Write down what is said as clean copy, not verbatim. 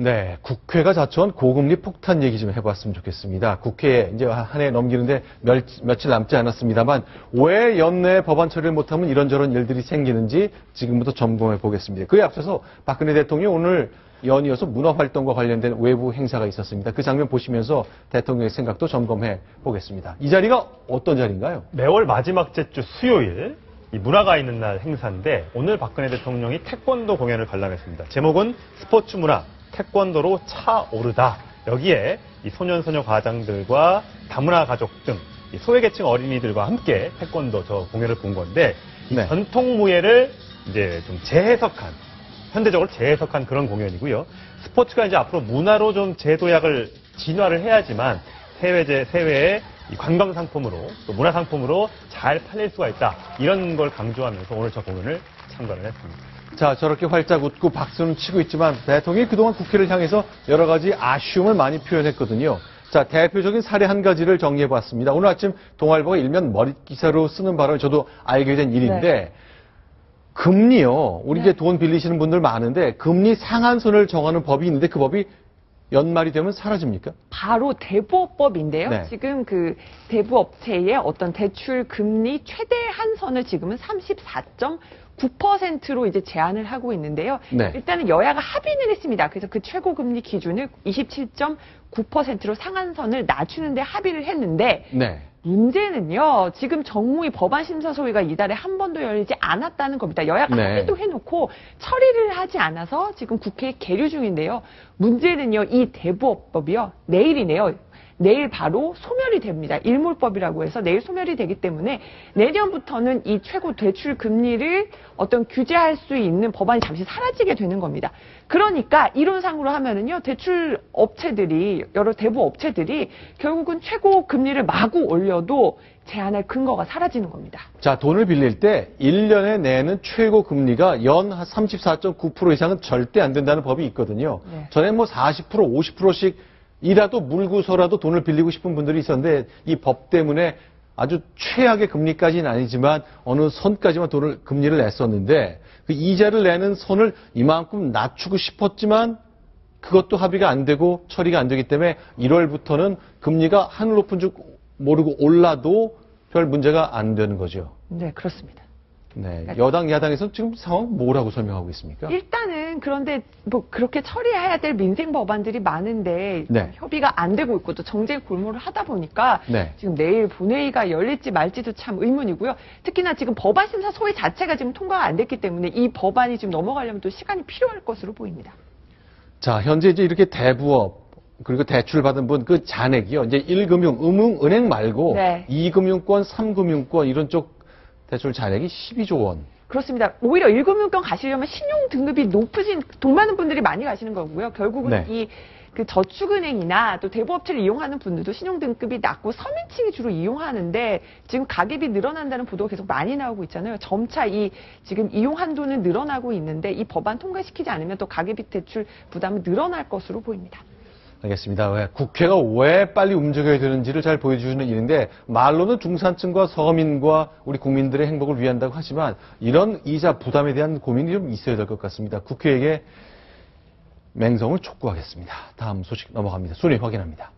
네, 국회가 자초한 고금리 폭탄 얘기 좀 해봤으면 좋겠습니다. 국회에 이제 한 해 넘기는데 며칠 남지 않았습니다만 왜 연내에 법안 처리를 못하면 이런저런 일들이 생기는지 지금부터 점검해 보겠습니다. 그에 앞서서 박근혜 대통령이 오늘 연이어서 문화활동과 관련된 외부 행사가 있었습니다. 그 장면 보시면서 대통령의 생각도 점검해 보겠습니다. 이 자리가 어떤 자리인가요? 매월 마지막째 주 수요일 이 문화가 있는 날 행사인데 오늘 박근혜 대통령이 태권도 공연을 관람했습니다. 제목은 스포츠 문화 태권도로 차오르다. 여기에 이 소년소녀 과장들과 다문화 가족 등 이 소외계층 어린이들과 함께 태권도 저 공연을 본 건데 이 네. 전통 무예를 이제 좀 재해석한 현대적으로 재해석한 그런 공연이고요. 스포츠가 이제 앞으로 문화로 좀 재도약을 진화를 해야지만 세외의 이 관광 상품으로 또 문화 상품으로 잘 팔릴 수가 있다. 이런 걸 강조하면서 오늘 저 공연을 참관을 했습니다. 자, 저렇게 활짝 웃고 박수는 치고 있지만 대통령이 그동안 국회를 향해서 여러 가지 아쉬움을 많이 표현했거든요. 자, 대표적인 사례 한 가지를 정리해봤습니다. 오늘 아침 동아일보가 일면 머릿기사로 쓰는 바람에 저도 알게 된 일인데 네. 금리요. 우리 이제 돈 빌리시는 분들 많은데 금리 상한선을 정하는 법이 있는데 그 법이 연말이 되면 사라집니까? 바로 대부업법인데요. 네. 지금 그 대부업체의 어떤 대출 금리 최대 한선을 지금은 34.9%로 이제 제한을 하고 있는데요. 네. 일단은 여야가 합의는 했습니다. 그래서 그 최고 금리 기준을 27.9%로 상한선을 낮추는데 합의를 했는데 네. 문제는요, 지금 정무위 법안심사소위가 이달에 한 번도 열리지 않았다는 겁니다. 여야가 네. 합의도 해놓고 처리를 하지 않아서 지금 국회에 계류 중인데요. 문제는요, 이 대부업법이요, 내일이네요. 내일 바로 소멸이 됩니다. 일몰법이라고 해서 내일 소멸이 되기 때문에 내년부터는 이 최고 대출 금리를 어떤 규제할 수 있는 법안이 잠시 사라지게 되는 겁니다. 그러니까 이론상으로 하면은요, 대출 업체들이, 여러 대부 업체들이 결국은 최고 금리를 마구 올려도 제한할 근거가 사라지는 겁니다. 자, 돈을 빌릴 때 1년에 내는 최고 금리가 연 34.9% 이상은 절대 안 된다는 법이 있거든요. 네. 전에 뭐 40%, 50%씩 이라도 물고서라도 돈을 빌리고 싶은 분들이 있었는데 이 법 때문에 아주 최악의 금리까지는 아니지만 어느 선까지만 금리를 냈었는데 그 이자를 내는 선을 이만큼 낮추고 싶었지만 그것도 합의가 안 되고 처리가 안 되기 때문에 1월부터는 금리가 하늘 높은 줄 모르고 올라도 별 문제가 안 되는 거죠. 네, 그렇습니다. 네, 여당, 야당에서는 지금 상황 뭐라고 설명하고 있습니까? 일단은 그런데 뭐 그렇게 처리해야 될 민생 법안들이 많은데 네. 협의가 안 되고 있고 또 정쟁 골몰을 하다 보니까 네. 지금 내일 본회의가 열릴지 말지도 참 의문이고요. 특히나 지금 법안심사 소위 자체가 지금 통과가 안 됐기 때문에 이 법안이 지금 넘어가려면 또 시간이 필요할 것으로 보입니다. 자, 현재 이제 이렇게 대부업 그리고 대출 받은 분 그 잔액이요. 이제 1금융, 은행 말고 네. 2금융권, 3금융권 이런 쪽 대출 잔액이 12조 원. 그렇습니다. 오히려 1금융권 가시려면 신용 등급이 높으신 돈 많은 분들이 많이 가시는 거고요. 결국은 네. 이 그 저축은행이나 또 대부업체를 이용하는 분들도 신용 등급이 낮고 서민층이 주로 이용하는데 지금 가계비 늘어난다는 보도가 계속 많이 나오고 있잖아요. 점차 이 지금 이용 한도는 늘어나고 있는데 이 법안 통과시키지 않으면 또 가계비 대출 부담은 늘어날 것으로 보입니다. 알겠습니다. 국회가 왜 빨리 움직여야 되는지를 잘 보여주는 일인데 말로는 중산층과 서민과 우리 국민들의 행복을 위한다고 하지만 이런 이자 부담에 대한 고민이 좀 있어야 될 것 같습니다. 국회에게 맹성을 촉구하겠습니다. 다음 소식 넘어갑니다. 순위 확인합니다.